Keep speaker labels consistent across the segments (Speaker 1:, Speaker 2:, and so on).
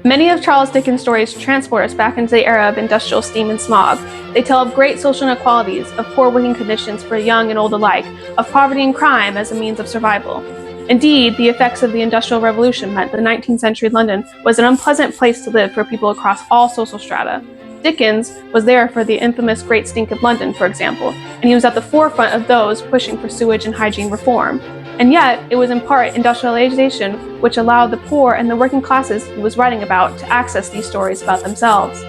Speaker 1: Many of Charles Dickens' stories transport us back into the era of industrial steam and smog. They tell of great social inequalities, of poor working conditions for young and old alike, of poverty and crime as a means of survival. Indeed, the effects of the Industrial Revolution meant that 19th century London was an unpleasant place to live for people across all social strata. Dickens was there for the infamous Great Stink of London, for example, and he was at the forefront of those pushing for sewage and hygiene reform. And yet, it was in part industrialization which allowed the poor and the working classes he was writing about to access these stories about themselves.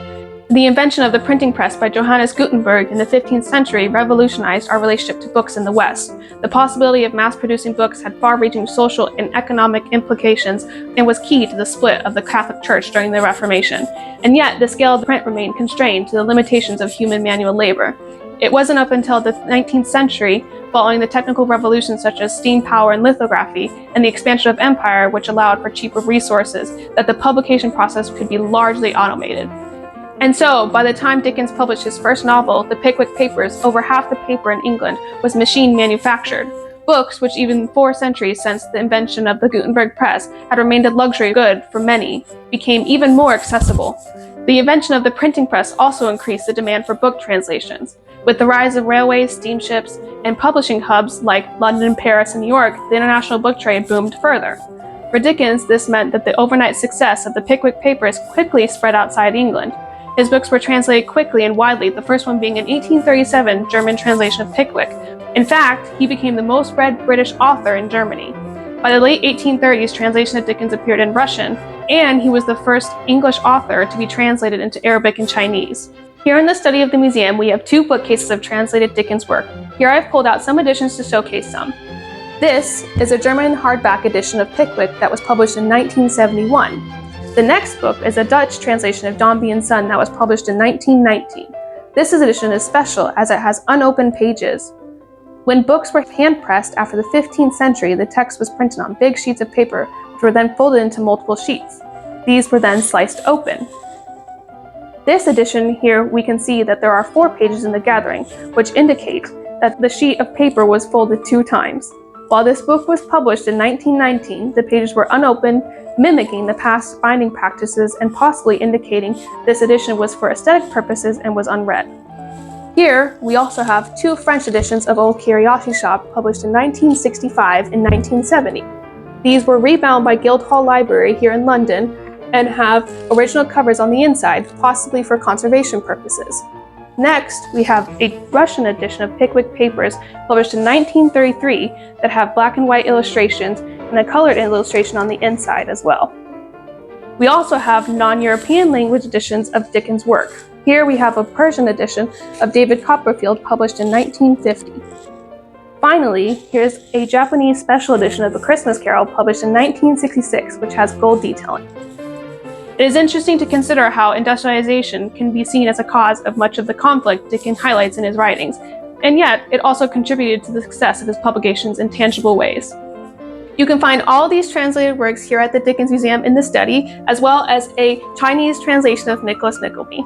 Speaker 1: The invention of the printing press by Johannes Gutenberg in the 15th century revolutionized our relationship to books in the West. The possibility of mass-producing books had far-reaching social and economic implications and was key to the split of the Catholic Church during the Reformation. And yet, the scale of the print remained constrained to the limitations of human manual labor. It wasn't up until the 19th century, following the technical revolutions such as steam power and lithography, and the expansion of empire, which allowed for cheaper resources, that the publication process could be largely automated. And so, by the time Dickens published his first novel, The Pickwick Papers, over half the paper in England was machine manufactured. Books, which even 4 centuries since the invention of the Gutenberg press had remained a luxury good for many, became even more accessible. The invention of the printing press also increased the demand for book translations. With the rise of railways, steamships, and publishing hubs like London, Paris, and New York, the international book trade boomed further. For Dickens, this meant that the overnight success of the Pickwick Papers quickly spread outside England. His books were translated quickly and widely, the first one being an 1837 German translation of Pickwick. In fact, he became the most read British author in Germany. By the late 1830s, translation of Dickens appeared in Russian, and he was the first English author to be translated into Arabic and Chinese. Here in the study of the museum, we have 2 bookcases of translated Dickens work. Here I've pulled out some editions to showcase some. This is a German hardback edition of Pickwick that was published in 1971. The next book is a Dutch translation of Dombey and Son that was published in 1919. This edition is special as it has unopened pages. When books were hand-pressed after the 15th century, the text was printed on big sheets of paper, which were then folded into multiple sheets. These were then sliced open. This edition here, we can see that there are 4 pages in the gathering, which indicate that the sheet of paper was folded 2 times. While this book was published in 1919, the pages were unopened, mimicking the past binding practices and possibly indicating this edition was for aesthetic purposes and was unread. Here, we also have 2 French editions of Old Curiosity Shop published in 1965 and 1970. These were rebound by Guildhall Library here in London and have original covers on the inside, possibly for conservation purposes. Next, we have a Russian edition of Pickwick Papers published in 1933 that have black and white illustrations and a colored illustration on the inside as well. We also have non-European language editions of Dickens' work. Here we have a Persian edition of David Copperfield published in 1950. Finally, here's a Japanese special edition of A Christmas Carol published in 1966, which has gold detailing. It is interesting to consider how industrialization can be seen as a cause of much of the conflict Dickens highlights in his writings, and yet it also contributed to the success of his publications in tangible ways. You can find all these translated works here at the Dickens Museum in the study, as well as a Chinese translation of Nicholas Nickleby.